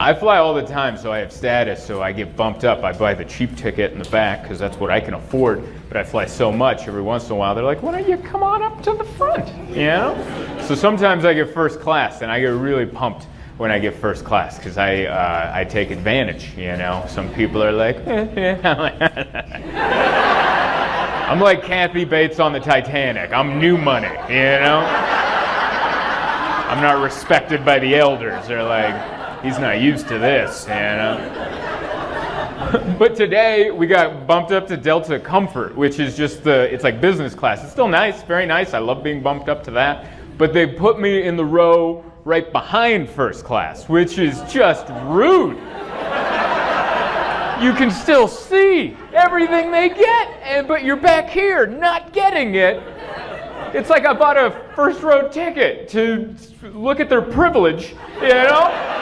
I fly all the time, so I have status, so I get bumped up. I buy the cheap ticket in the back because that's what I can afford, but I fly so much every once in a while, they're like, why don't you come on up to the front, you know? So sometimes I get first class, and I get really pumped when I get first class because I take advantage, you know? Some people are like, I'm like Kathy Bates on the Titanic. I'm new money, you know? I'm not respected by the elders. They're like, he's not used to this, you know? But today, we got bumped up to Delta Comfort, which is just it's like business class. It's still nice, very nice. I love being bumped up to that. But they put me in the row right behind first class, which is just rude. You can still see everything they get, but you're back here not getting it. It's like I bought a first row ticket to look at their privilege, you know?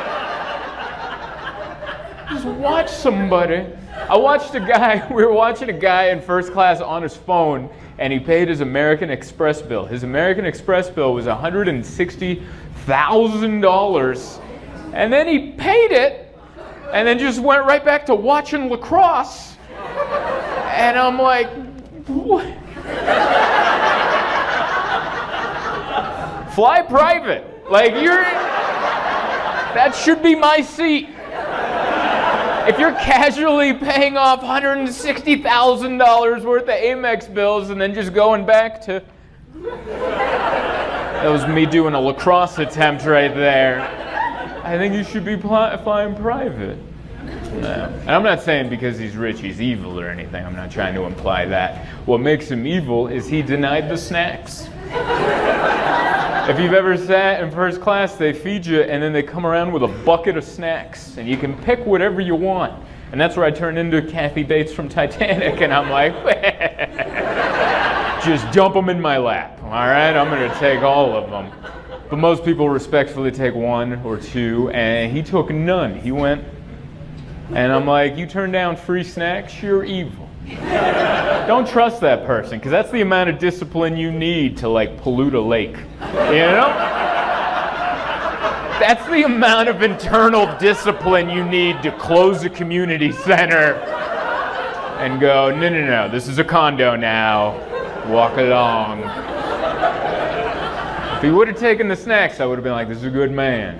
Just watch somebody. We were watching a guy in first class on his phone, and he paid his American Express bill. His American Express bill was $160,000, and then he paid it, and then just went right back to watching lacrosse. And I'm like, what? Fly private. Like, that should be my seat. If you're casually paying off $160,000 worth of Amex bills and then just going back to... That was me doing a lacrosse attempt right there. I think you should be flying private. And I'm not saying because he's rich he's evil or anything. I'm not trying to imply that. What makes him evil is he denied the snacks. If you've ever sat in first class, they feed you and then they come around with a bucket of snacks and you can pick whatever you want. And that's where I turn into Kathy Bates from Titanic and I'm like, just dump them in my lap, all right? I'm going to take all of them. But most people respectfully take one or two, and he took none. He went, and I'm like, you turn down free snacks, you're evil. Don't trust that person, because that's the amount of discipline you need to like pollute a lake, you know? That's the amount of internal discipline you need to close a community center and go, no, this is a condo now, walk along. If he would have taken the snacks, I would have been like, this is a good man.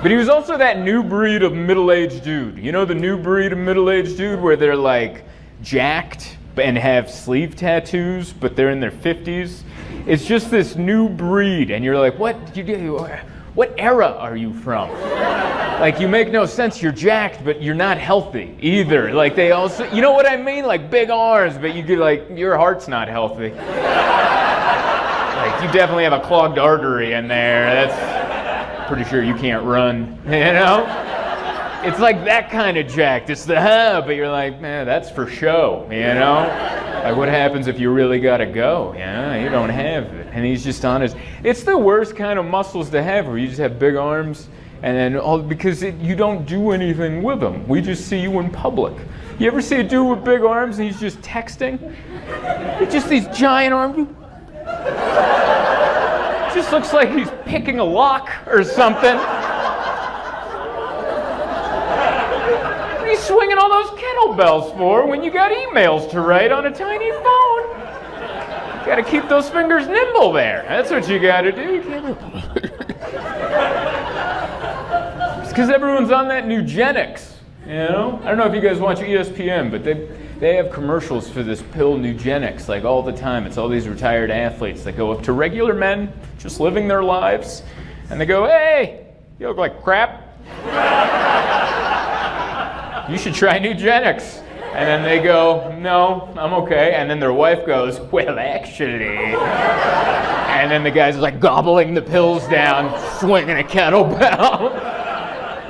But he was also that new breed of middle-aged dude. You know the new breed of middle-aged dude where they're like jacked and have sleeve tattoos, but they're in their 50s? It's just this new breed, and you're like, what era are you from? Like, you make no sense. You're jacked, but you're not healthy either. Like, they also, you know what I mean? Like, big arms, but you get like, your heart's not healthy. Like, you definitely have a clogged artery in there. That's pretty sure you can't run, you know? It's like that kind of jacked. It's the but you're like, man, that's for show, you know? Like, what happens if you really gotta go? Yeah, you don't have it. And he's just honest. It's the worst kind of muscles to have where you just have big arms and then because you don't do anything with them. We just see you in public. You ever see a dude with big arms and he's just texting? It's just these giant arms. It just looks like he's picking a lock or something. What are you swinging all those kettlebells for when you got emails to write on a tiny phone? You gotta keep those fingers nimble there. That's what you gotta do. You can't... It's because everyone's on that Nugenix, you know? I don't know if you guys watch ESPN, but they have commercials for this pill Nugenix, like all the time. It's all these retired athletes that go up to regular men, just living their lives, and they go, hey, you look like crap. You should try Nugenix. And then they go, no, I'm okay. And then their wife goes, well, actually. And then the guy's like gobbling the pills down, swinging a kettlebell.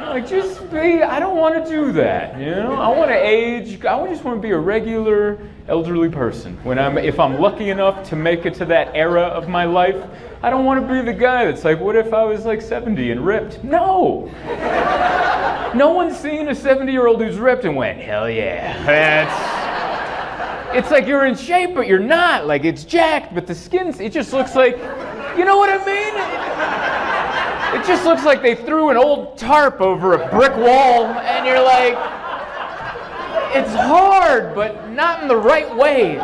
Like, I don't want to do that, you know? I want to age, I just want to be a regular elderly person. If I'm lucky enough to make it to that era of my life, I don't want to be the guy that's like, what if I was like 70 and ripped? No! No one's seen a 70-year-old who's ripped and went, hell yeah. It's like you're in shape, but you're not. Like, it's jacked, but the skin, it just looks like, you know what I mean? It just looks like they threw an old tarp over a brick wall, and you're like, it's hard, but not in the right ways.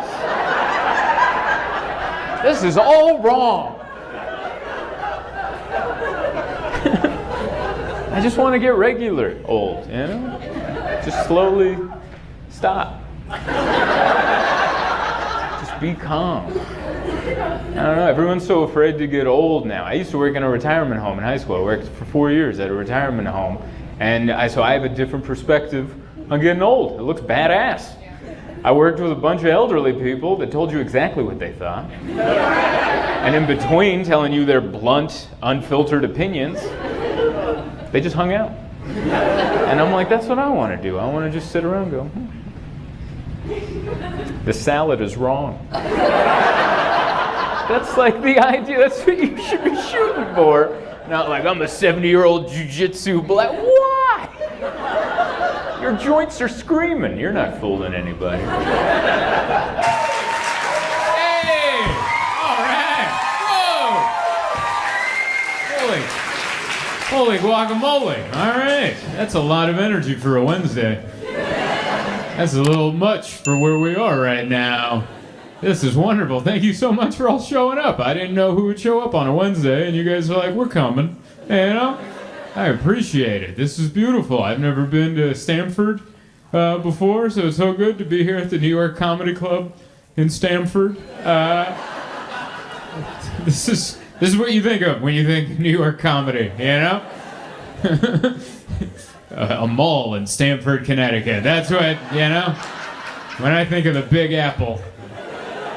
This is all wrong. I just want to get regular old, you know? Just slowly stop. Just be calm. I don't know, everyone's so afraid to get old now. I used to work in a retirement home in high school. I worked for 4 years at a retirement home. And so I have a different perspective on getting old. It looks badass. I worked with a bunch of elderly people that told you exactly what they thought. And in between telling you their blunt, unfiltered opinions, they just hung out. And I'm like, that's what I want to do. I want to just sit around and go, the salad is wrong. That's like the idea. That's what you should be shooting for. Not like, I'm a 70-year-old jiu-jitsu black. Why? Your joints are screaming. You're not fooling anybody. Hey! All right. Whoa! Holy guacamole. All right. That's a lot of energy for a Wednesday. That's a little much for where we are right now. This is wonderful. Thank you so much for all showing up. I didn't know who would show up on a Wednesday, and you guys are like, we're coming. You know? I appreciate it. This is beautiful. I've never been to Stamford before, so it's so good to be here at the New York Comedy Club in Stamford. This is what you think of when you think New York comedy, you know? A mall in Stamford, Connecticut. That's what, you know? When I think of the Big Apple,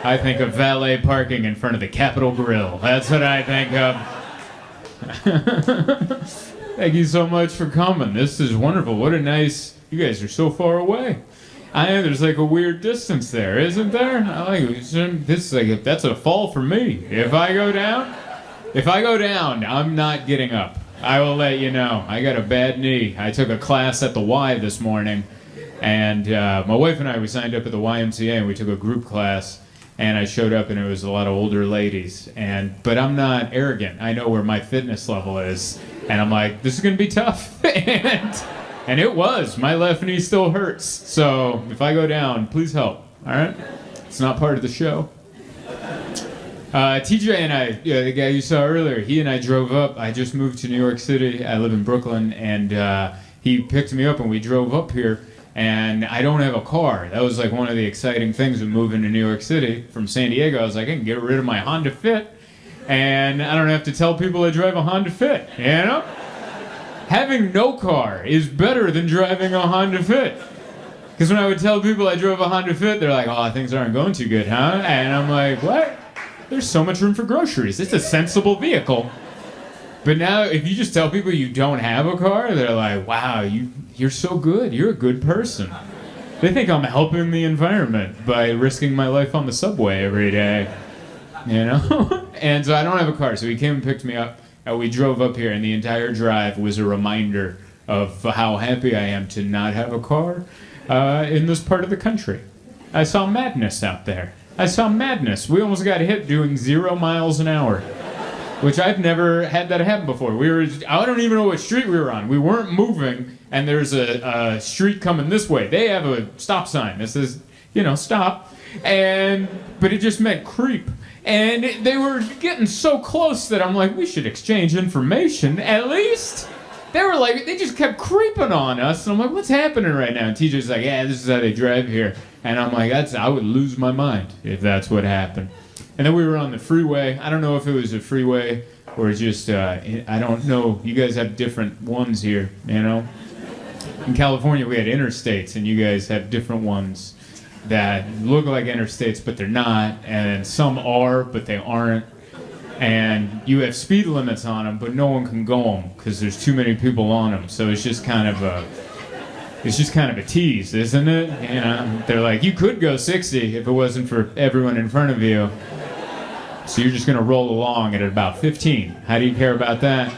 I think of valet parking in front of the Capitol Grill. That's what I think of. Thank you so much for coming. This is wonderful. What a nice... You guys are so far away. There's like a weird distance there, isn't there? I like it. This is like, that's a fall for me. If I go down, I'm not getting up. I will let you know. I got a bad knee. I took a class at the Y this morning, and my wife and I, we signed up at the YMCA, and we took a group class. And I showed up, and it was a lot of older ladies. But I'm not arrogant. I know where my fitness level is. And I'm like, this is going to be tough. and it was. My left knee still hurts. So if I go down, please help. All right? It's not part of the show. TJ and I, the guy you saw earlier, he and I drove up. I just moved to New York City. I live in Brooklyn. And he picked me up, and we drove up here. And I don't have a car. That was like one of the exciting things of moving to New York City from San Diego. I was like, I can get rid of my Honda Fit, and I don't have to tell people I drive a Honda Fit, you know? Having no car is better than driving a Honda Fit. Because when I would tell people I drove a Honda Fit, they're like, oh, things aren't going too good, huh? And I'm like, what? There's so much room for groceries. It's a sensible vehicle. But now, if you just tell people you don't have a car, they're like, wow, you're so good. You're a good person. They think I'm helping the environment by risking my life on the subway every day, you know? And so I don't have a car. So he came and picked me up, and we drove up here, and the entire drive was a reminder of how happy I am to not have a car in this part of the country. I saw madness out there. I saw madness. We almost got hit doing 0 miles an hour. Which I've never had that happen before. I don't even know what street we were on. We weren't moving, and there's a street coming this way. They have a stop sign that says, stop. But it just meant creep. And they were getting so close that I'm like, we should exchange information, at least. They just kept creeping on us. And I'm like, what's happening right now? And TJ's like, yeah, this is how they drive here. And I'm like, I would lose my mind if that's what happened. And then we were on the freeway. I don't know if it was a freeway or just, I don't know. You guys have different ones here, you know? In California, we had interstates, and you guys have different ones that look like interstates, but they're not. And some are, but they aren't. And you have speed limits on them, but no one can go them because there's too many people on them. So it's just kind of a tease, isn't it? You know, they're like, you could go 60 if it wasn't for everyone in front of you. So you're just going to roll along at about 15. How do you care about that?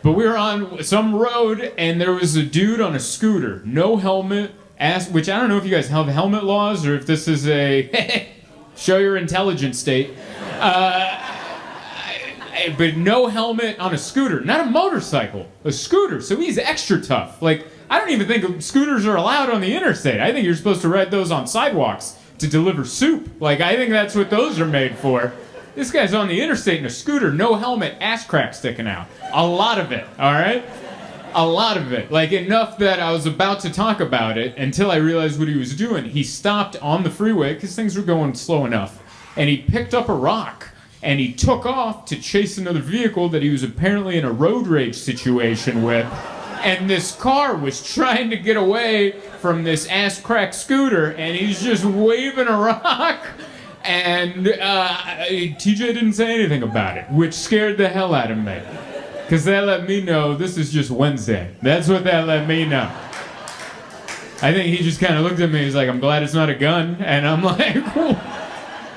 But we were on some road, and there was a dude on a scooter, no helmet, which I don't know if you guys have helmet laws or if this is a show your intelligence state. But no helmet on a scooter, not a motorcycle, a scooter. So he's extra tough. Like, I don't even think scooters are allowed on the interstate. I think you're supposed to ride those on sidewalks to deliver soup. Like, I think that's what those are made for. This guy's on the interstate in a scooter, no helmet, ass crack sticking out. A lot of it, all right? A lot of it. Like, enough that I was about to talk about it until I realized what he was doing. He stopped on the freeway because things were going slow enough. And he picked up a rock. And he took off to chase another vehicle that he was apparently in a road rage situation with. And this car was trying to get away from this ass-crack scooter, and he's just waving a rock. And TJ didn't say anything about it, which scared the hell out of me. Because that let me know this is just Wednesday. That's what that let me know. I think he just kind of looked at me, he's like, I'm glad it's not a gun. And I'm like,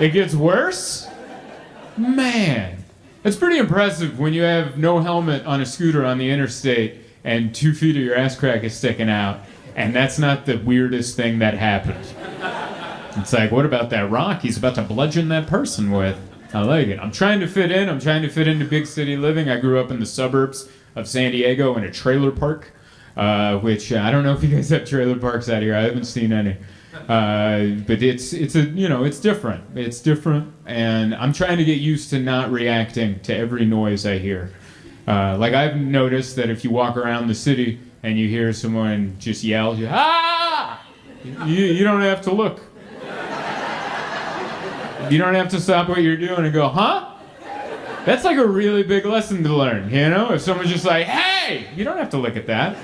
it gets worse? Man, it's pretty impressive when you have no helmet on a scooter on the interstate and 2 feet of your ass crack is sticking out, and that's not the weirdest thing that happened. It's like, what about that rock he's about to bludgeon that person with? I like it. I'm trying to fit in. I'm trying to fit into big city living. I grew up in the suburbs of San Diego in a trailer park, which I don't know if you guys have trailer parks out here. I haven't seen any. But it's different. It's different, and I'm trying to get used to not reacting to every noise I hear. Like I've noticed that if you walk around the city and you hear someone just yell, ah! You don't have to look. You don't have to stop what you're doing and go, huh? That's like a really big lesson to learn, you know? If someone's just like, hey! You don't have to look at that.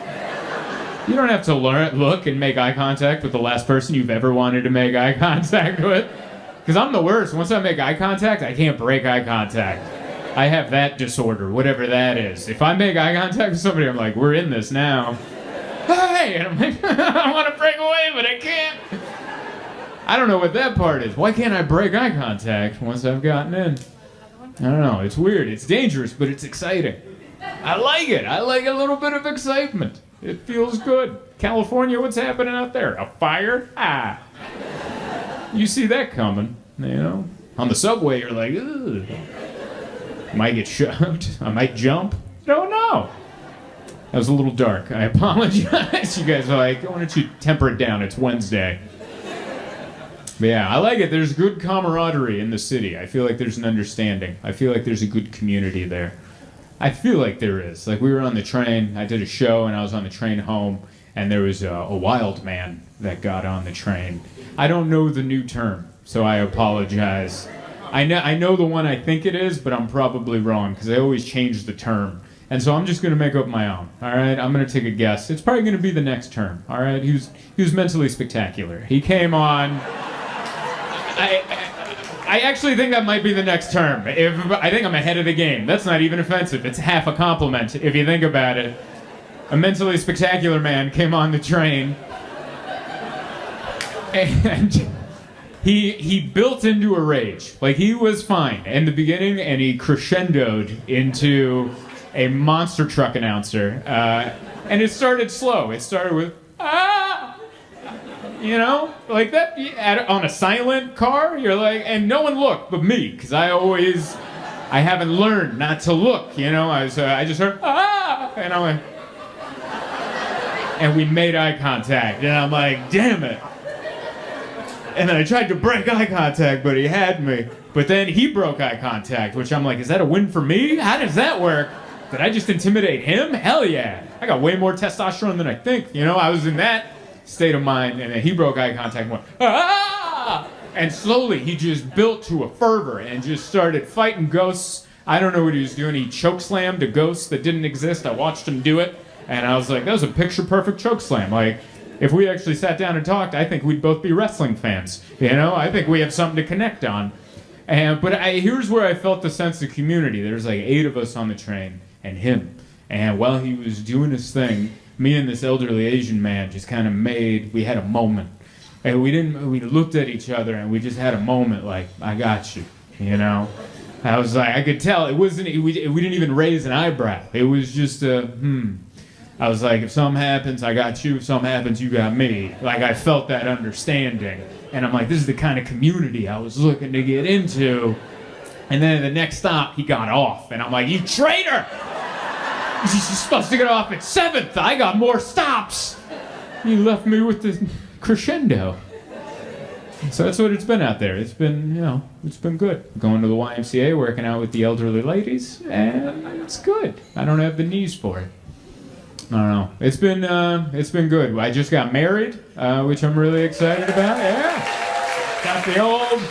You don't have to look and make eye contact with the last person you've ever wanted to make eye contact with. Because I'm the worst. Once I make eye contact, I can't break eye contact. I have that disorder, whatever that is. If I make eye contact with somebody, I'm like, we're in this now. Hey! And I'm like, I want to break away, but I can't. I don't know what that part is. Why can't I break eye contact once I've gotten in? I don't know. It's weird. It's dangerous, but it's exciting. I like it. I like a little bit of excitement. It feels good. California, what's happening out there? A fire? Ah. You see that coming, you know? On the subway, you're like, ugh. Might get shoved. I might jump. Don't know. That was a little dark. I apologize. You guys are like, why don't you temper it down? It's Wednesday. But yeah, I like it. There's good camaraderie in the city. I feel like there's an understanding. I feel like there's a good community there. I feel like there is. Like we were on the train. I did a show and I was on the train home, and there was a wild man that got on the train. I don't know the new term, so I apologize. I know the one I think it is, but I'm probably wrong because they always change the term. And so I'm just going to make up my own, all right? I'm going to take a guess. It's probably going to be the next term, all right? He was mentally spectacular. He came on... I actually think that might be the next term. I think I'm ahead of the game. That's not even offensive. It's half a compliment if you think about it. A mentally spectacular man came on the train, and he built into a rage. Like, he was fine in the beginning, and he crescendoed into a monster truck announcer. And it started slow. It started with, ah! You know, like that on a silent car, you're like, and no one looked but me, because I haven't learned not to look, you know. I just heard, ah, and I went, and we made eye contact, and I'm like, damn it. And then I tried to break eye contact, but he had me. But then he broke eye contact, which I'm like, is that a win for me? How does that work? Did I just intimidate him? Hell yeah. I got way more testosterone than I think, you know. I was in that state of mind, and then he broke eye contact and went, ah! And slowly he just built to a fervor and just started fighting ghosts. I don't know what he was doing. He chokeslammed a ghost that didn't exist. I watched him do it, and I was like, that was a picture-perfect chokeslam. Like, if we actually sat down and talked, I think we'd both be wrestling fans. You know, I think we have something to connect on. But here's where I felt the sense of community. There's like 8 of us on the train, and him. And while he was doing his thing, me and this elderly Asian man just kind of we had a moment. And we looked at each other and we just had a moment like, I got you, you know? I was like, I could tell, we didn't even raise an eyebrow. It was just I was like, if something happens, I got you. If something happens, you got me. Like, I felt that understanding. And I'm like, this is the kind of community I was looking to get into. And then at the next stop, he got off. And I'm like, you traitor! You're supposed to get off at 7th. I got more stops. You left me with the crescendo. So that's what it's been out there. It's been, it's been good. Going to the YMCA, working out with the elderly ladies, and it's good. I don't have the knees for it. I don't know. It's been good. I just got married, which I'm really excited about. Yeah. Got the old...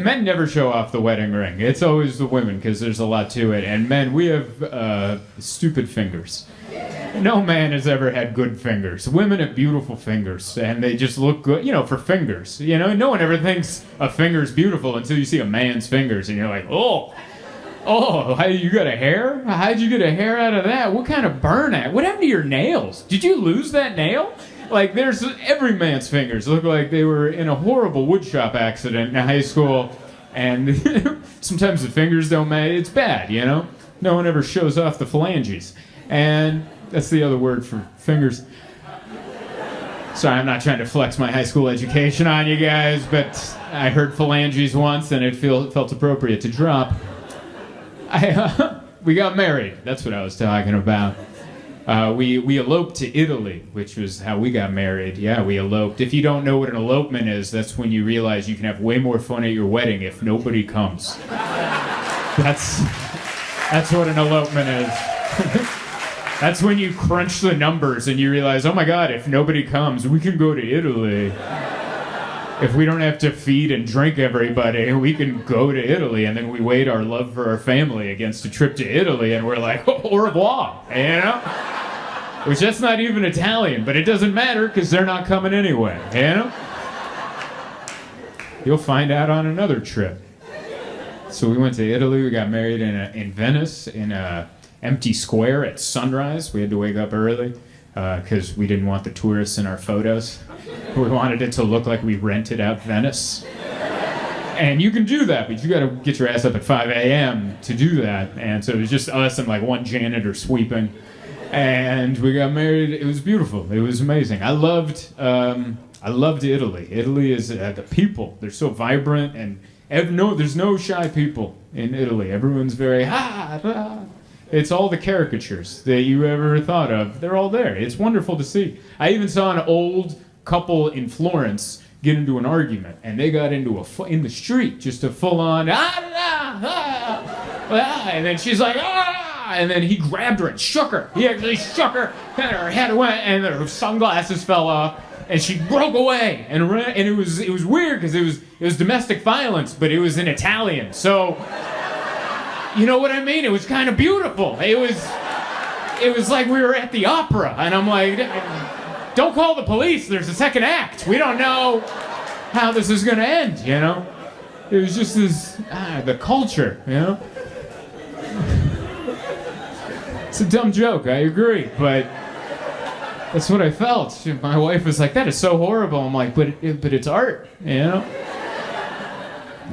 Men never show off the wedding ring. It's always the women, because there's a lot to it. And men, we have stupid fingers. No man has ever had good fingers. Women have beautiful fingers, and they just look good, for fingers. No one ever thinks a finger's beautiful until you see a man's fingers, and you're like, oh, you got a hair? How'd you get a hair out of that? What kind of burn at? What happened to your nails? Did you lose that nail? Like, there's every man's fingers look like they were in a horrible woodshop accident in high school, and sometimes the fingers don't match. It's bad, No one ever shows off the phalanges. And that's the other word for fingers. Sorry, I'm not trying to flex my high school education on you guys, but I heard phalanges once, and it felt appropriate to drop. We got married. That's what I was talking about. We eloped to Italy, which was how we got married. Yeah, we eloped. If you don't know what an elopement is, that's when you realize you can have way more fun at your wedding if nobody comes. That's what an elopement is. That's when you crunch the numbers and you realize, oh my God, if nobody comes, we can go to Italy. If we don't have to feed and drink everybody, we can go to Italy. And then we weighed our love for our family against a trip to Italy, and we're like, au revoir, Which that's not even Italian, but it doesn't matter because they're not coming anyway, You'll find out on another trip. So we went to Italy. We got married in Venice, in a empty square at sunrise. We had to wake up early because we didn't want the tourists in our photos. We wanted it to look like we rented out Venice. And you can do that, but you got to get your ass up at 5 a.m. to do that. And so it was just us and like one janitor sweeping. And we got married. It was beautiful. It was amazing. I loved Italy. Italy is the people. They're so vibrant, and there's no shy people in Italy. Everyone's very It's all the caricatures that you ever thought of. They're all there. It's wonderful to see. I even saw an old couple in Florence get into an argument, and they got into in the street, just a full-on and then she's like and then he grabbed her and shook her. He actually shook her, and her head went, and her sunglasses fell off, and she broke away and it was weird because it was domestic violence, but it was in Italian, so. You know what I mean? It was kind of beautiful. It was like we were at the opera, and I'm like, don't call the police. There's a second act. We don't know how this is going to end, It was just the culture, It's a dumb joke, I agree, but that's what I felt. My wife was like, that is so horrible. I'm like, but it's art,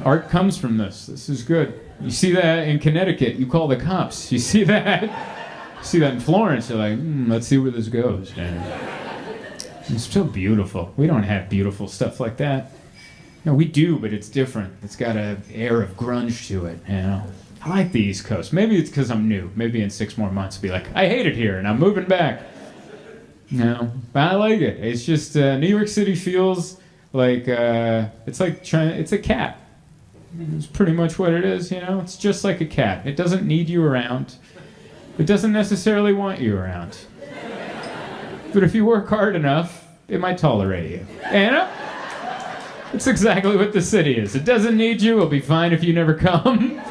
Art comes from this. This is good. You see that in Connecticut, you call the cops. You see that in Florence, you're like, let's see where this goes. It's so beautiful. We don't have beautiful stuff like that. No, we do, but it's different. It's got an air of grunge to it, I like the East Coast. Maybe it's because I'm new. Maybe in 6 more months I'll be like, I hate it here, and I'm moving back. But I like it. It's just, New York City feels like, it's a cat. It's pretty much what it is, It's just like a cat. It doesn't need you around. It doesn't necessarily want you around. But if you work hard enough, it might tolerate you. It's exactly what the city is. It doesn't need you. It'll be fine if you never come.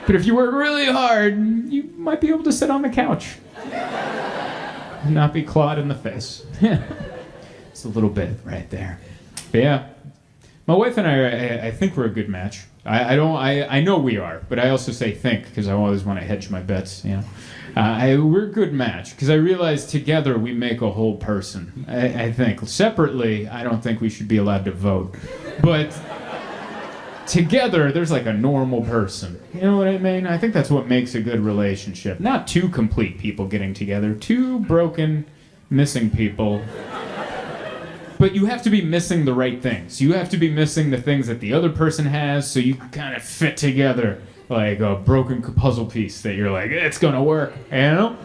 But if you work really hard, you might be able to sit on the couch and not be clawed in the face. It's a little bit right there. But yeah. My wife and I think we're a good match. I know we are, but I also say think because I always want to hedge my bets. We're a good match because I realize together we make a whole person. I think separately, I don't think we should be allowed to vote, but together there's like a normal person. You know what I mean? I think that's what makes a good relationship. Not two complete people getting together, two broken, missing people. But you have to be missing the right things. You have to be missing the things that the other person has, so you can kind of fit together like a broken puzzle piece that you're like, it's gonna work, you know?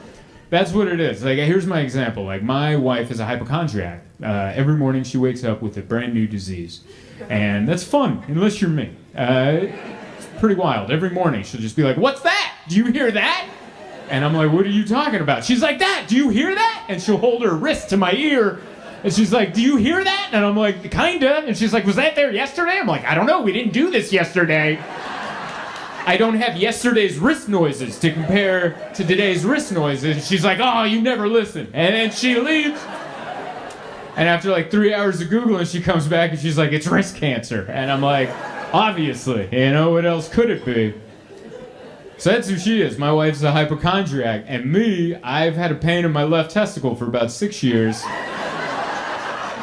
That's what it is. Like, here's my example. Like, my wife is a hypochondriac. Every morning she wakes up with a brand new disease. And that's fun, unless you're me. It's pretty wild. Every morning she'll just be like, what's that? Do you hear that? And I'm like, what are you talking about? She's like, that, do you hear that? And she'll hold her wrist to my ear. And she's like, do you hear that? And I'm like, kinda. And she's like, was that there yesterday? I'm like, I don't know, we didn't do this yesterday. I don't have yesterday's wrist noises to compare to today's wrist noises. And she's like, oh, you never listen. And then she leaves. And after like 3 hours of Googling, she comes back and she's like, it's wrist cancer. And I'm like, obviously, you know, what else could it be? So that's who she is. My wife's a hypochondriac. And me, I've had a pain in my left testicle for about 6 years.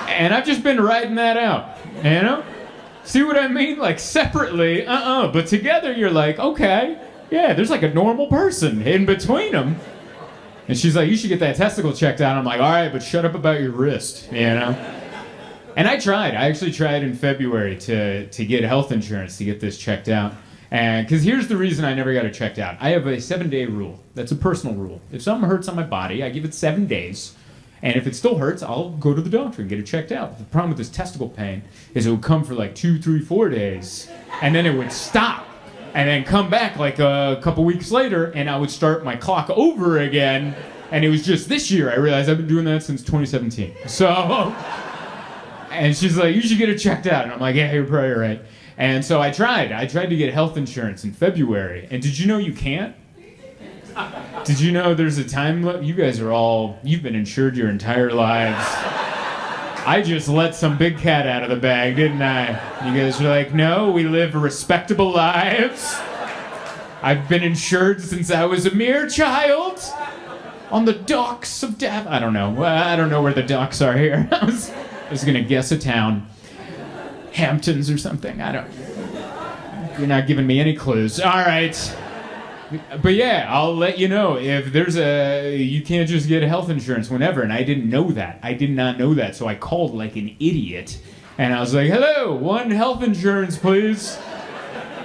And I've just been riding that out, you know? See what I mean? Like, separately, but together you're like, okay, yeah, there's like a normal person in between them. And she's like, you should get that testicle checked out. I'm like, all right, but shut up about your wrist, you know? And I actually tried in February to get health insurance to get this checked out. And because here's the reason I never got it checked out. I have a 7-day rule. That's a personal rule. If something hurts on my body, I give it 7 days. And if it still hurts, I'll go to the doctor and get it checked out. The problem with this testicle pain is it would come for like 2, 3, 4 days, and then it would stop, and then come back like a couple weeks later, and I would start my clock over again. And it was just this year I realized I've been doing that since 2017. So, and she's like, you should get it checked out. And I'm like, yeah, you're probably right. And so I tried to get health insurance in February. And did you know you can't? Did you know there's a time limit? You guys you've been insured your entire lives. I just let some big cat out of the bag, didn't I? You guys are like, no, we live respectable lives. I've been insured since I was a mere child. On the docks of death. I don't know. I don't know where the docks are here. I was gonna guess a town. Hamptons or something. You're not giving me any clues. All right. But yeah, I'll let you know if you can't just get health insurance whenever, and I didn't know that. I did not know that, so I called like an idiot, and I was like, hello, one health insurance, please.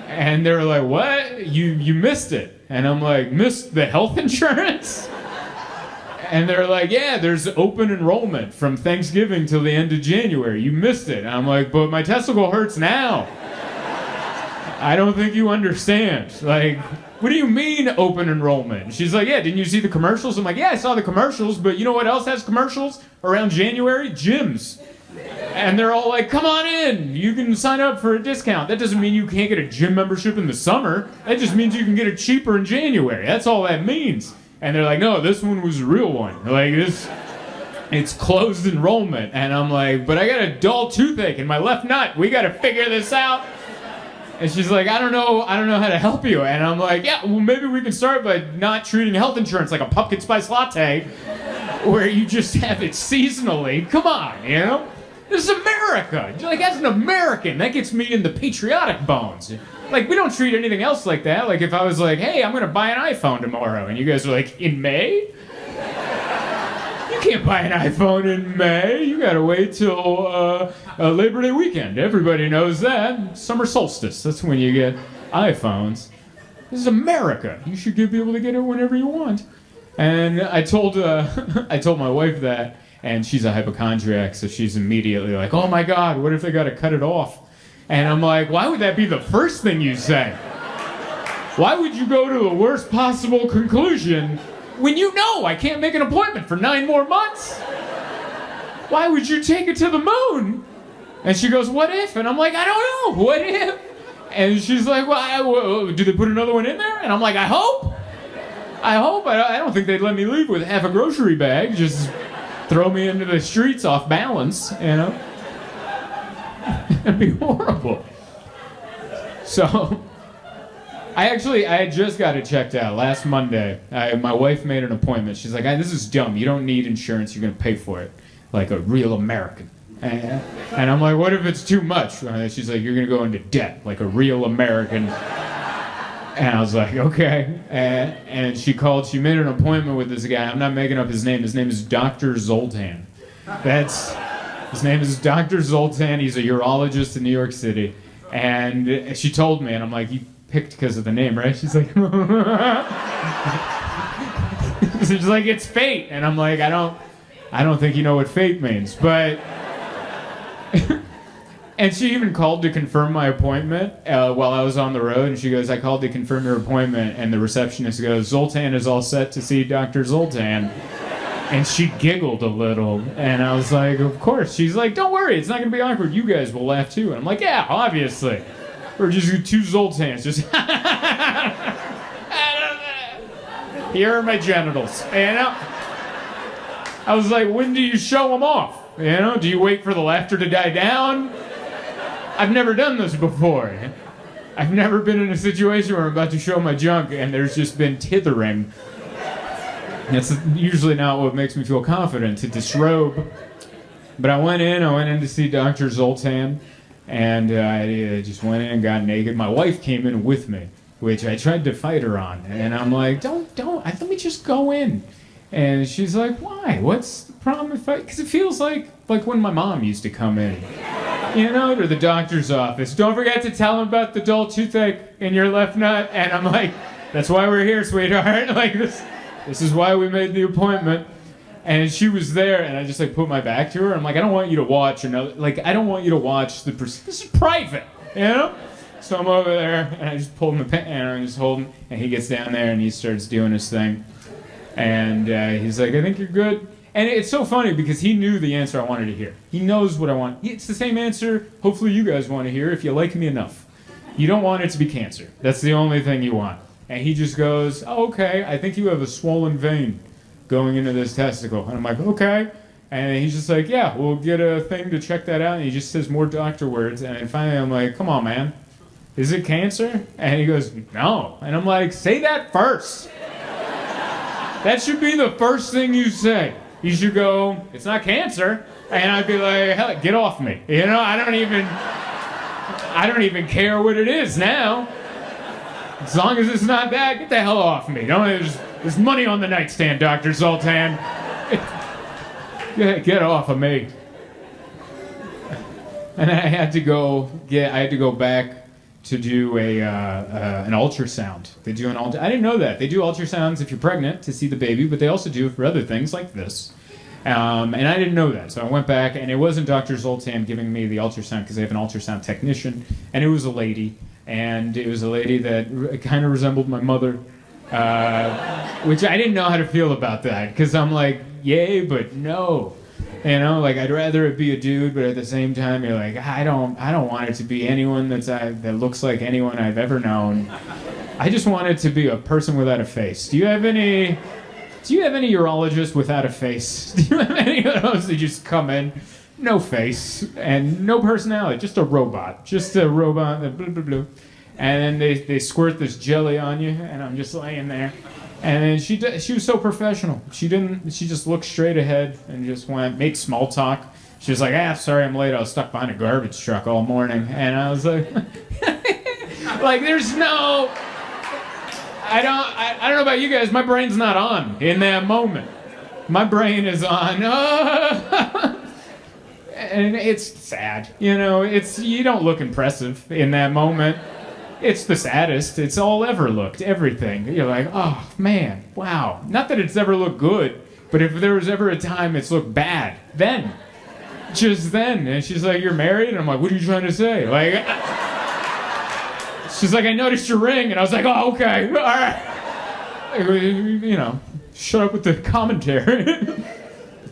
And they were like, what? You missed it. And I'm like, missed the health insurance? And they're like, yeah, there's open enrollment from Thanksgiving till the end of January. You missed it. And I'm like, but my testicle hurts now. I don't think you understand. Like, what do you mean open enrollment? She's like, yeah, didn't you see the commercials? I'm like, yeah, I saw the commercials, but you know what else has commercials around January? Gyms. And they're all like, come on in. You can sign up for a discount. That doesn't mean you can't get a gym membership in the summer. That just means you can get it cheaper in January. That's all that means. And they're like, no, this one was a real one. Like, it's closed enrollment. And I'm like, but I got a dull toothache in my left nut. We got to figure this out. And she's like, I don't know how to help you. And I'm like, yeah, well, maybe we can start by not treating health insurance like a pumpkin spice latte, where you just have it seasonally. Come on, you know? This is America. Like, as an American, that gets me in the patriotic bones. Like, we don't treat anything else like that. Like, if I was like, hey, I'm going to buy an iPhone tomorrow, and you guys are like, in May? You can't buy an iPhone in May. You got to wait till Labor Day weekend. Everybody knows that. Summer solstice. That's when you get iPhones. This is America. You should be able to get it whenever you want. And I told my wife that, and she's a hypochondriac, so she's immediately like, oh my God, what if they got to cut it off? And I'm like, why would that be the first thing you say? Why would you go to the worst possible conclusion when you know I can't make an appointment for 9 more months? Why would you take it to the moon? And she goes, what if? And I'm like, I don't know, what if? And she's like, well, do they put another one in there? And I'm like, I hope. I don't think they'd let me leave with half a grocery bag. Just throw me into the streets off balance, you know? It'd be horrible. So, I had just got it checked out last Monday. My wife made an appointment. She's like, this is dumb. You don't need insurance. You're going to pay for it like a real American. And I'm like, what if it's too much? She's like, you're going to go into debt like a real American. And I was like, okay. And she made an appointment with this guy. I'm not making up his name. His name is Dr. Zoltan. His name is Dr. Zoltan. He's a urologist in New York City. And she told me, and I'm like, you picked because of the name, right? She's like, she's like, it's fate. And I'm like, I don't think you know what fate means. But, and she even called to confirm my appointment while I was on the road. And she goes, I called to confirm your appointment. And the receptionist goes, Zoltan is all set to see Dr. Zoltan. And she giggled a little, and I was like, of course. She's like, don't worry, it's not going to be awkward. You guys will laugh too. And I'm like, yeah, obviously. We're just two Zoltans. Just, here are my genitals. You know? I was like, when do you show them off? You know, do you wait for the laughter to die down? I've never done this before. I've never been in a situation where I'm about to show my junk, and there's just been tithering. That's usually not what makes me feel confident, to disrobe. But I went in to see Dr. Zoltan, and I just went in and got naked. My wife came in with me, which I tried to fight her on. And I'm like, let me just go in. And she's like, why? What's the problem if because it feels like when my mom used to come in, you know, to the doctor's office. Don't forget to tell him about the dull toothache in your left nut. And I'm like, that's why we're here, sweetheart. Like This is why we made the appointment. And she was there, and I just put my back to her. I'm like, I don't want you to watch I don't want you to watch this is private, you know? So I'm over there, and I just pulled him and I'm just holding, and he gets down there and he starts doing his thing. And he's like, I think you're good. And it's so funny because he knew the answer I wanted to hear. He knows what I want. It's the same answer hopefully you guys want to hear if you like me enough. You don't want it to be cancer. That's the only thing you want. And he just goes, oh, okay, I think you have a swollen vein going into this testicle. And I'm like, okay. And he's just like, yeah, we'll get a thing to check that out. And he just says more doctor words. And then finally I'm like, come on, man. Is it cancer? And he goes, no. And I'm like, say that first. That should be the first thing you say. You should go, it's not cancer. And I'd be like, hell, get off me. You know, I don't even care what it is now. As long as it's not that, get the hell off me. There's money on the nightstand, Dr. Zoltan. Get off of me. And I had to go back to do an ultrasound. They do I didn't know that. They do ultrasounds if you're pregnant to see the baby, but they also do it for other things like this. And I didn't know that, so I went back, and it wasn't Dr. Zoltan giving me the ultrasound because they have an ultrasound technician, and it was a lady. And it was a lady that kind of resembled my mother, which I didn't know how to feel about that, because I'm like, yay, but no. You know, I'd rather it be a dude, but at the same time, you're like, I don't want it to be anyone that looks like anyone I've ever known. I just want it to be a person without a face. Do you have any urologists without a face? Do you have any of those that just come in? No face and no personality, just a robot. Blah, blah, blah. And then they squirt this jelly on you, and I'm just laying there. And then she was so professional. She just looked straight ahead and just made small talk. She was like, sorry I'm late. I was stuck behind a garbage truck all morning. And I was like, there's no, I don't know about you guys. My brain's not on in that moment. My brain is on. And it's sad, you know, you don't look impressive in that moment. It's the saddest it's all ever looked, everything. You're like, oh man, wow. Not that it's ever looked good, but if there was ever a time it's looked bad, then. Just then. And she's like, you're married? And I'm like, what are you trying to say? She's like, I noticed your ring. And I was like, oh, okay, all right. You know, shut up with the commentary.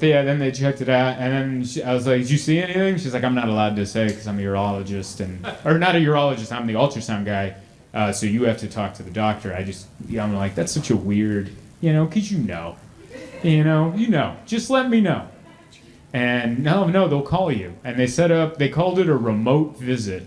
Yeah, then they checked it out, and then I was like, did you see anything? She's like, I'm not allowed to say because I'm a urologist, or not a urologist, I'm the ultrasound guy, so you have to talk to the doctor. I'm like, that's such a weird, you know, because you know, just let me know. And no, they'll call you. And they called it a remote visit.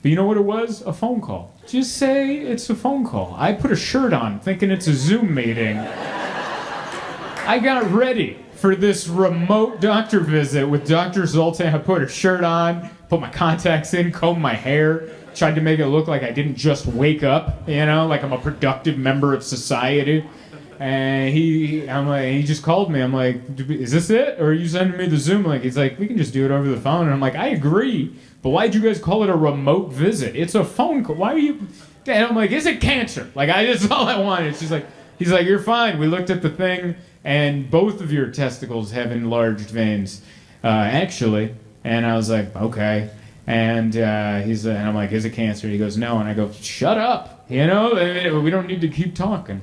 But you know what it was? A phone call. Just say it's a phone call. I put a shirt on thinking it's a Zoom meeting. I got ready for this remote doctor visit with Dr. Zoltan. I put a shirt on, put my contacts in, combed my hair, tried to make it look like I didn't just wake up, you know, like I'm a productive member of society. And he just called me. I'm like, is this it? Or are you sending me the Zoom link? He's like, we can just do it over the phone. And I'm like, I agree, but why'd you guys call it a remote visit? It's a phone call. Why are you? And I'm like, is it cancer? Like, that's all I wanted. He's like, you're fine. We looked at the thing, and both of your testicles have enlarged veins, actually. And I was like, okay. And and I'm like, is it cancer? He goes, no. And I go, shut up. You know, we don't need to keep talking.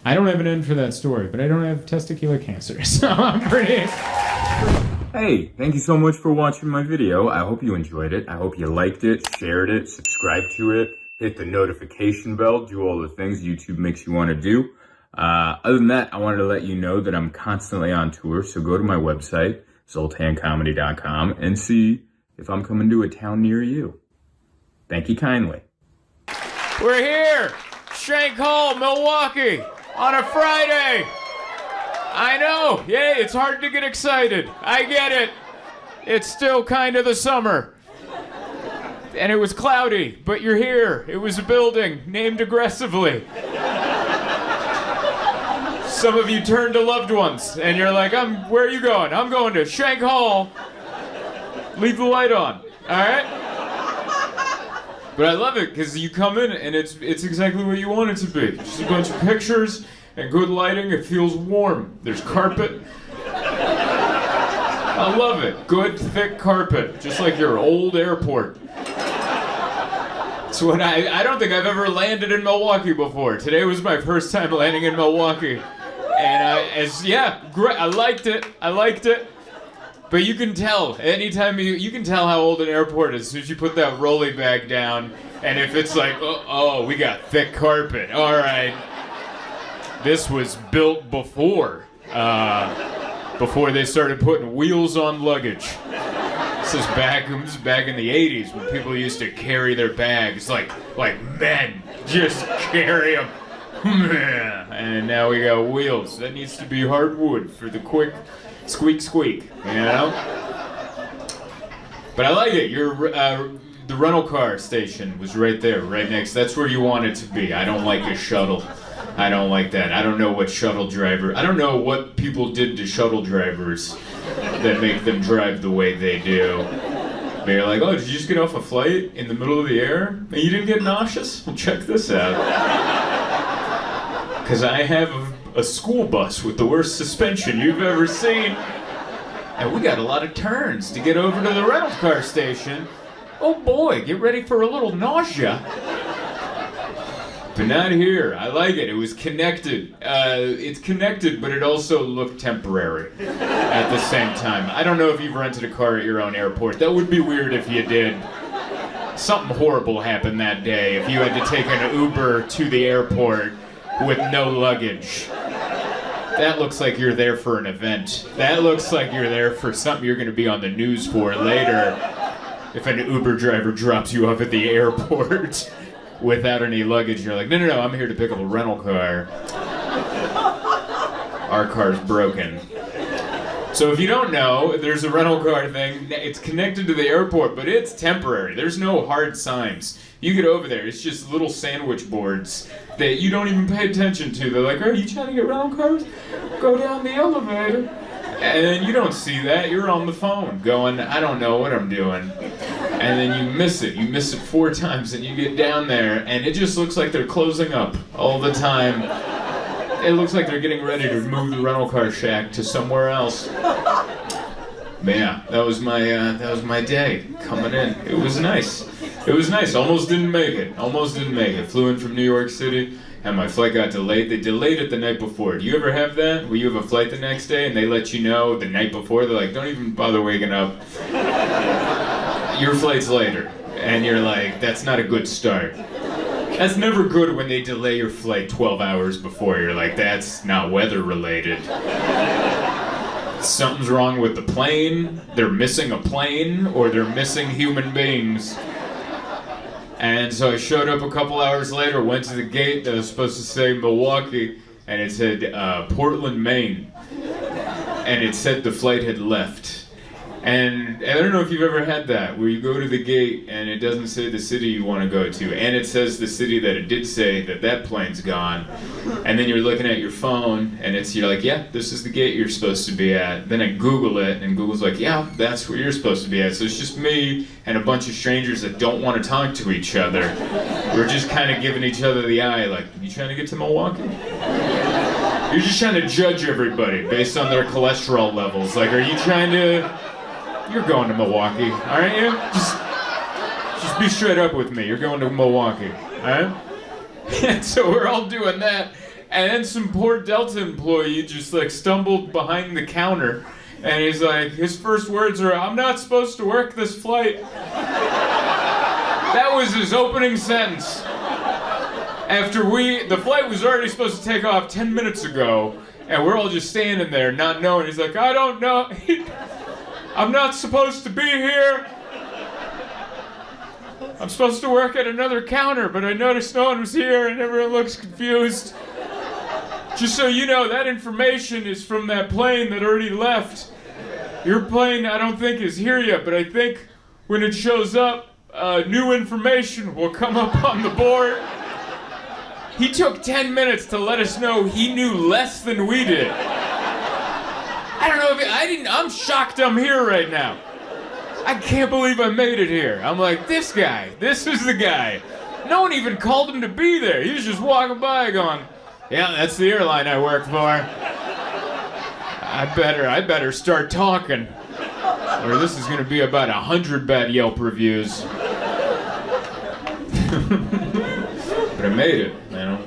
I don't have an end for that story, but I don't have testicular cancer, so I'm pretty... Hey, thank you so much for watching my video. I hope you enjoyed it. I hope you liked it, shared it, subscribed to it, hit the notification bell, do all the things YouTube makes you want to do. Other than that, I wanted to let you know that I'm constantly on tour, so go to my website, zoltancomedy.com, and see if I'm coming to a town near you. Thank you kindly. We're here, Shank Hall, Milwaukee, on a Friday. I know, yeah, it's hard to get excited. I get it. It's still kind of the summer. And it was cloudy, but you're here. It was a building named aggressively. Some of you turned to loved ones, and you're like, where are you going? I'm going to Shank Hall. Leave the light on, all right? But I love it, because you come in, and it's exactly what you want it to be. Just a bunch of pictures and good lighting. It feels warm. There's carpet. I love it. Good, thick carpet, just like your old airport. So I don't think I've ever landed in Milwaukee before. Today was my first time landing in Milwaukee. And great. I liked it. But you can tell, anytime you can tell how old an airport is as soon as you put that rolly bag down, and if it's like, oh, we got thick carpet, all right. This was built before they started putting wheels on luggage. This is back in the 80s when people used to carry their bags like men, just carry them. And now we got wheels. That needs to be hardwood for the quick squeak squeak, you know? But I like it. The rental car station was right there, right next. That's where you want it to be. I don't like a shuttle. I don't like that. I don't know what people did to shuttle drivers that make them drive the way they do. They're like, oh, did you just get off a flight in the middle of the air? And you didn't get nauseous? Well, check this out. Because I have a school bus with the worst suspension you've ever seen. And we got a lot of turns to get over to the rental car station. Oh boy, get ready for a little nausea. But not here. I like it. It was connected. It's connected, but it also looked temporary at the same time. I don't know if you've rented a car at your own airport. That would be weird if you did. Something horrible happened that day if you had to take an Uber to the airport with no luggage. That looks like you're there for an event. That looks like you're there for something you're going to be on the news for later. If an Uber driver drops you off at the airport without any luggage, you're like, no, I'm here to pick up a rental car. Our car's broken. So if you don't know, there's a rental car thing. It's connected to the airport, but it's temporary. There's no hard signs. You get over there, it's just little sandwich boards that you don't even pay attention to. They're like, are you trying to get rental cars? Go down the elevator. And then you don't see that. You're on the phone going, I don't know what I'm doing. And then you miss it. You miss it 4 times, and you get down there, and it just looks like they're closing up all the time. It looks like they're getting ready to move the rental car shack to somewhere else. But yeah, that was my day coming in. It was nice. Almost didn't make it. Flew in from New York City, and my flight got delayed. They delayed it the night before. Do you ever have that? Where you have a flight the next day, and they let you know the night before? They're like, don't even bother waking up. Your flight's later. And you're like, that's not a good start. That's never good when they delay your flight 12 hours before. You're like, that's not weather related. Something's wrong with the plane. They're missing a plane, or they're missing human beings. And so I showed up a couple hours later, went to the gate that was supposed to say Milwaukee, and it said Portland, Maine. And it said the flight had left. And I don't know if you've ever had that, where you go to the gate and it doesn't say the city you want to go to, and it says the city that it did say that plane's gone. And then you're looking at your phone and you're like, yeah, this is the gate you're supposed to be at. Then I Google it and Google's like, yeah, that's where you're supposed to be at. So it's just me and a bunch of strangers that don't want to talk to each other. We're just kind of giving each other the eye, like, you trying to get to Milwaukee? You're just trying to judge everybody based on their cholesterol levels. Like, are you trying to... You're going to Milwaukee, aren't you? Just be straight up with me. You're going to Milwaukee, alright? And so we're all doing that, and then some poor Delta employee just like stumbled behind the counter, and he's like, his first words are, "I'm not supposed to work this flight." That was his opening sentence. After the flight was already supposed to take off 10 minutes ago, and we're all just standing there not knowing. He's like, I don't know. I'm not supposed to be here. I'm supposed to work at another counter, but I noticed no one was here and everyone looks confused. Just so you know, that information is from that plane that already left. Your plane, I don't think, is here yet, but I think when it shows up, new information will come up on the board. He took 10 minutes to let us know he knew less than we did. I don't know if I'm shocked I'm here right now. I can't believe I made it here. I'm like, this is the guy. No one even called him to be there. He was just walking by going, yeah, that's the airline I work for. I better start talking, or this is gonna be about 100 bad Yelp reviews. But I made it, you know.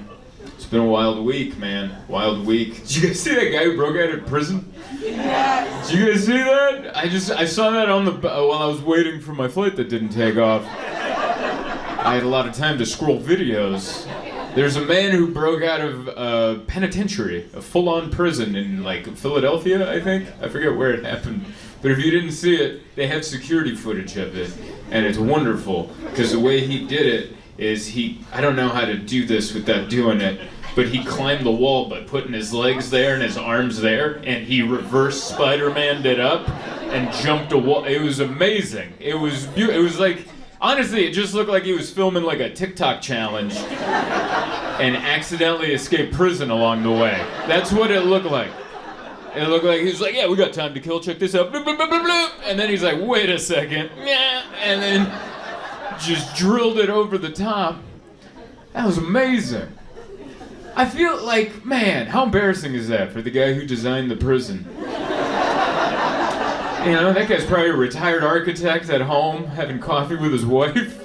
It's been a wild week, man. Wild week. Did you guys see that guy who broke out of prison? Yes. Did you guys see that? I saw that on while I was waiting for my flight that didn't take off. I had a lot of time to scroll videos. There's a man who broke out of a penitentiary, a full-on prison in like Philadelphia, I think. I forget where it happened. But if you didn't see it, they have security footage of it, and it's wonderful because the way he did it is I don't know how to do this without doing it, but he climbed the wall by putting his legs there and his arms there, and he reverse Spider-Man'd it up and jumped a wall. It was amazing. It was beautiful. It was like, honestly, it just looked like he was filming like a TikTok challenge and accidentally escaped prison along the way. That's what it looked like. It looked like he was like, yeah, we got time to kill, check this out, bloop, bloop, bloop, bloop, bloop. And then he's like, wait a second, yeah, and then just drilled it over the top. That was amazing. I feel like, man, how embarrassing is that for the guy who designed the prison? You know, that guy's probably a retired architect at home having coffee with his wife,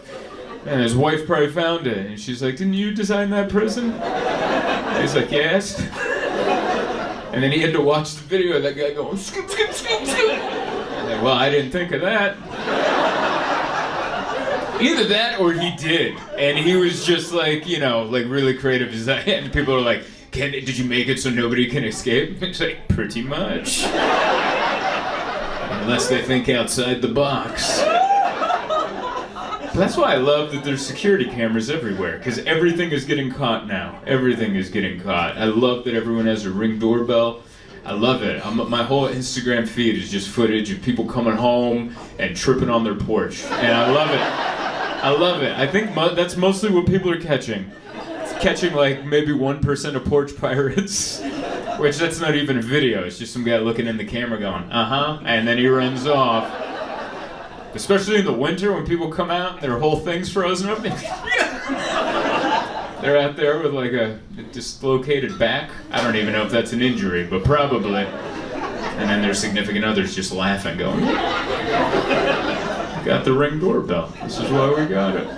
and his wife probably found it, and she's like, didn't you design that prison? And he's like, yes. And then he had to watch the video of that guy going, scoop, scoop, scoop, scoop. And like, well, I didn't think of that. Either that or he did, and he was just like, you know, like really creative design, and people are like, did you make it so nobody can escape? It's like, pretty much. Unless they think outside the box. But that's why I love that there's security cameras everywhere, because everything is getting caught now. Everything is getting caught. I love that everyone has a Ring doorbell. I love it. My whole Instagram feed is just footage of people coming home and tripping on their porch, and I love it. I love it. I think that's mostly what people are catching. It's catching like maybe 1% of porch pirates, which that's not even a video. It's just some guy looking in the camera going, uh-huh, and then he runs off. Especially in the winter when people come out and their whole thing's frozen up. They're out there with like a dislocated back. I don't even know if that's an injury, but probably. And then their significant others just laughing, going, got the Ring doorbell. This is why we got it.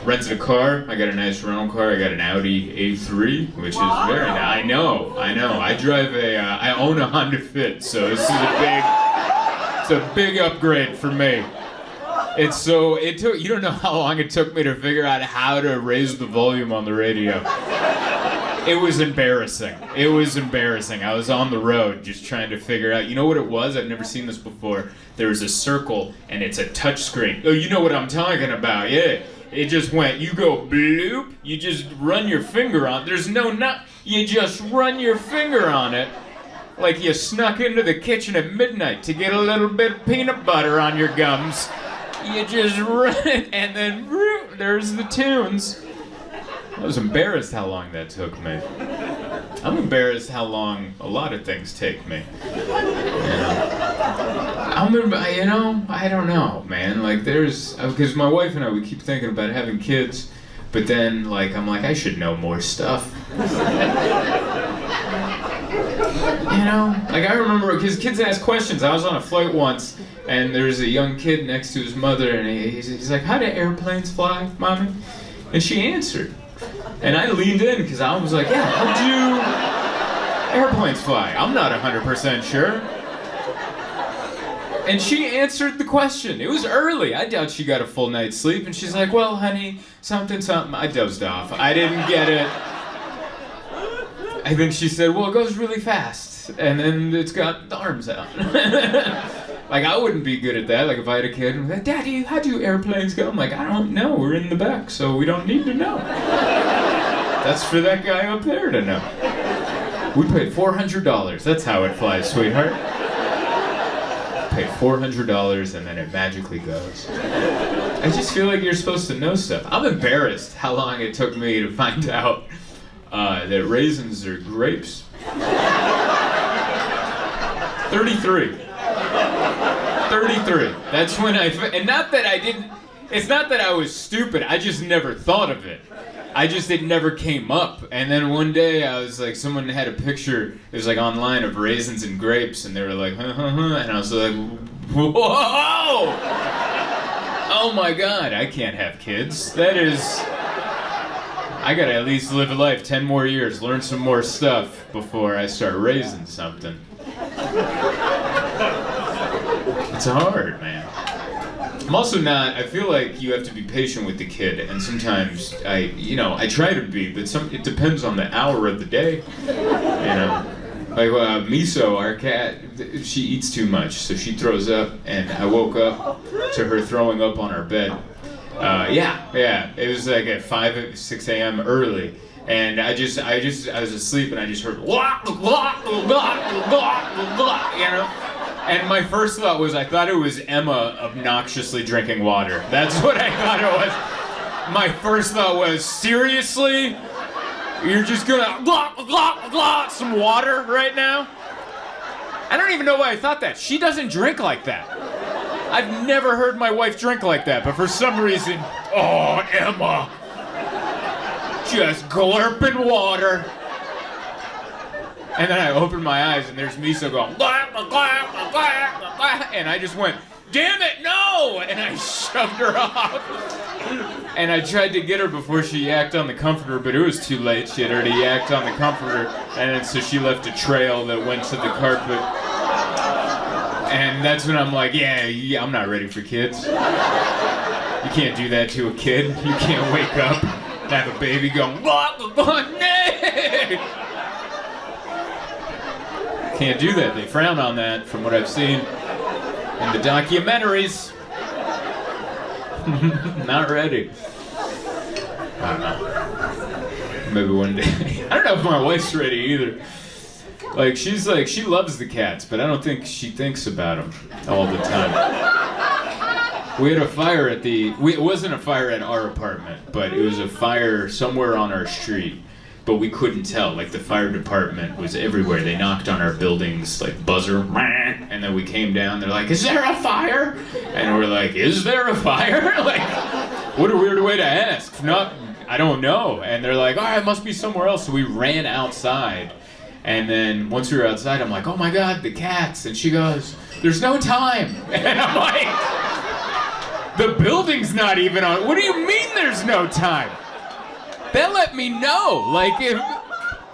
Rented a car. I got a nice rental car. I got an Audi A3, which is very nice. I know. I drive I own a Honda Fit, so this is a big upgrade for me. You don't know how long it took me to figure out how to raise the volume on the radio. It was embarrassing. I was on the road just trying to figure out, you know what it was? I've never seen this before. There was a circle and it's a touch screen. Oh, you know what I'm talking about, yeah. It just went, you go bloop, you just run your finger on, there's no nut, you just run your finger on it Like you snuck into the kitchen at midnight to get a little bit of peanut butter on your gums. You just run it, and then there's the tunes. I was embarrassed how long that took me. I'm embarrassed how long a lot of things take me. I don't know, man. Like because my wife and I, we keep thinking about having kids, but then like I'm like, I should know more stuff. Like I remember, because kids ask questions. I was on a flight once, and there's a young kid next to his mother, and he's like, how do airplanes fly, Mommy? And she answered. And I leaned in, because I was like, yeah, how do airplanes fly? I'm not 100% sure. And she answered the question. It was early. I doubt she got a full night's sleep. And she's like, well, honey, something. I dozed off. I didn't get it. I think she said, well, it goes really fast, and then it's got the arms out. Like, I wouldn't be good at that. Like, if I had a kid, and like, Daddy, how do airplanes go? I'm like, I don't know. We're in the back, so we don't need to know. That's for that guy up there to know. We paid $400. That's how it flies, sweetheart. Pay $400, and then it magically goes. I just feel like you're supposed to know stuff. I'm embarrassed how long it took me to find out that raisins are grapes. 33. That's when and not that I didn't, it's not that I was stupid, I just never thought of it. It never came up. And then one day I was like, someone had a picture, it was like online, of raisins and grapes, and they were like, and I was like, whoa! Oh my God, I can't have kids. I gotta at least live a life 10 more years, learn some more stuff before I start raising something. It's hard, man. I'm also not, I feel like you have to be patient with the kid, and sometimes I try to be, but it depends on the hour of the day, Like Miso, our cat, she eats too much, so she throws up, and I woke up to her throwing up on our bed. It was like at 6 a.m. early, and I was asleep, and I just heard, And my first thought was, I thought it was Emma obnoxiously drinking water. That's what I thought it was. My first thought was, seriously? You're just gonna some water right now? I don't even know why I thought that. She doesn't drink like that. I've never heard my wife drink like that, but for some reason, oh, Emma. Just glurping water. And then I opened my eyes, and there's Miso going, and I just went, damn it, no! And I shoved her off. And I tried to get her before she yacked on the comforter, but it was too late. She had already yacked on the comforter, and so she left a trail that went to the carpet. And that's when I'm like, yeah, I'm not ready for kids. You can't do that to a kid. You can't wake up and have a baby going, nay! Can't do that. They frown on that, from what I've seen in the documentaries. Not ready. I don't know. Maybe one day. I don't know if my wife's ready either. Like, she loves the cats, but I don't think she thinks about them all the time. We had a fire it wasn't a fire at our apartment, but it was a fire somewhere on our street. But we couldn't tell. Like, the fire department was everywhere. They knocked on our building's, like, buzzer. And then we came down. They're like, is there a fire? And we're like, is there a fire? Like, what a weird way to ask. No, I don't know. And they're like, it must be somewhere else. So we ran outside. And then once we were outside, I'm like, oh my God, the cats. And she goes, there's no time. And I'm like, the building's not even on. What do you mean there's no time? They'll let me know. Like,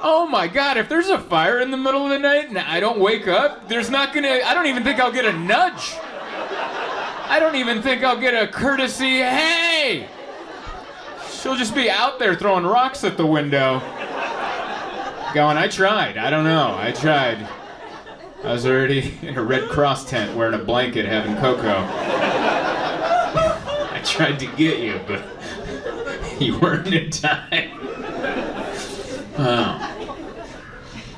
oh my God, if there's a fire in the middle of the night and I don't wake up, I don't even think I'll get a nudge. I don't even think I'll get a courtesy, hey! She'll just be out there throwing rocks at the window. Going, I tried. I don't know. I tried. I was already in a Red Cross tent wearing a blanket having cocoa. I tried to get you, but you weren't in time. Wow.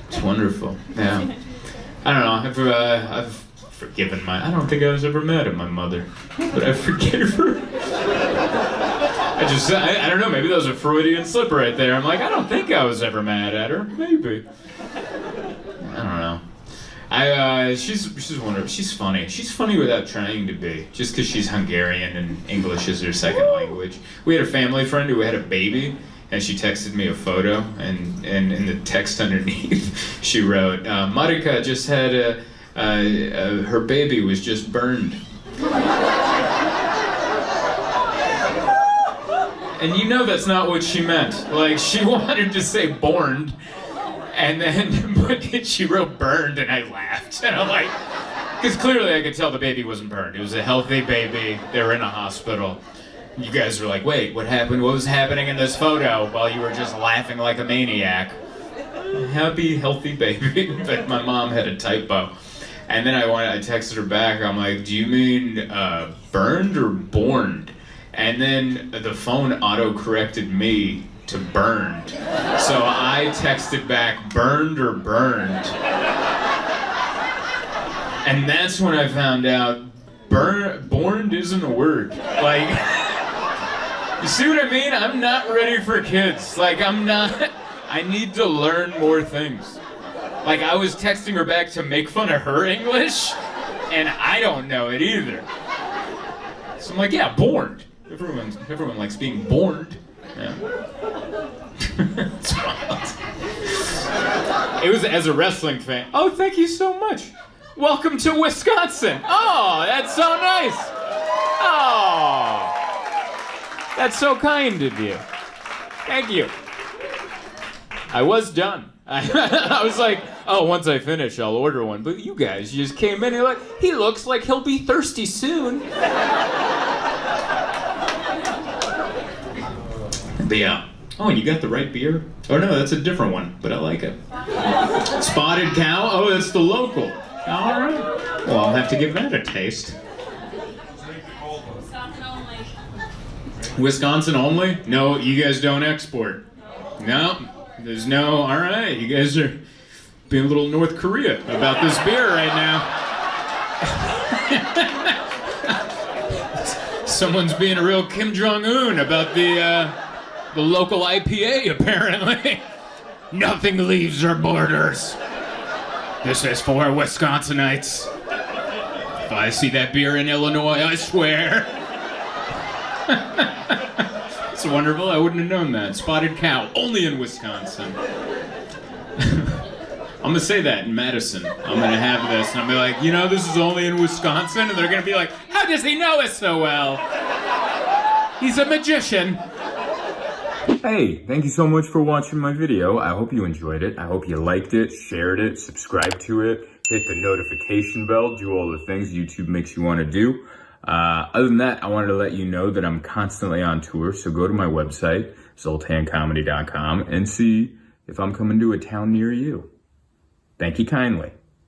It's wonderful. Yeah. I don't know. I've forgiven I don't think I was ever mad at my mother, but I forgive her. I don't know. Maybe that was a Freudian slip right there. I'm like, I don't think I was ever mad at her. Maybe. I don't know. She's wonderful. She's funny. She's funny without trying to be. Just because she's Hungarian and English is her second language. We had a family friend who had a baby, and she texted me a photo, and in the text underneath, she wrote, Marika just had her baby was just burned. And you know that's not what she meant. Like, she wanted to say borned, and then, but she wrote burned, and I laughed. And I'm like, because clearly I could tell the baby wasn't burned. It was a healthy baby. They were in a hospital. You guys were like, wait, what happened? What was happening in this photo? While you were just laughing like a maniac. Happy, healthy baby. But my mom had a typo. And then I texted her back. I'm like, do you mean burned or borned? And then the phone auto-corrected me to burned. So I texted back, burned or burned? And that's when I found out borned isn't a word. Like, you see what I mean? I'm not ready for kids. Like, I need to learn more things. Like, I was texting her back to make fun of her English, and I don't know it either. So I'm like, yeah, borned. Everyone likes being borned. Yeah. It's wild. It was as a wrestling fan. Oh, thank you so much. Welcome to Wisconsin. Oh, that's so nice. Oh, that's so kind of you. Thank you. I was done. I was like, oh, once I finish, I'll order one. But you guys just came in and you're like, he looks like he'll be thirsty soon. But yeah. Oh, and you got the right beer? Oh no, that's a different one, but I like it. Spotted Cow? Oh, that's the local. All right. Well, I'll have to give that a taste. Wisconsin only? No, you guys don't export. No, there's no, all right. You guys are being a little North Korea about this beer right now. Someone's being a real Kim Jong-un about the local IPA, apparently. Nothing leaves our borders. This is for Wisconsinites. If I see that beer in Illinois, I swear. It's wonderful. I wouldn't have known that. Spotted Cow, only in Wisconsin. I'm gonna say that in Madison. I'm gonna have this, and I'll be like, you know, this is only in Wisconsin, and they're gonna be like, how does he know it so well? He's a magician. Hey, thank you so much for watching my video. I hope you enjoyed it. I hope you liked it, shared it, subscribed to it, hit the notification bell, do all the things YouTube makes you want to do. Other than that, I wanted to let you know that I'm constantly on tour, so go to my website, zoltancomedy.com, and see if I'm coming to a town near you. Thank you kindly.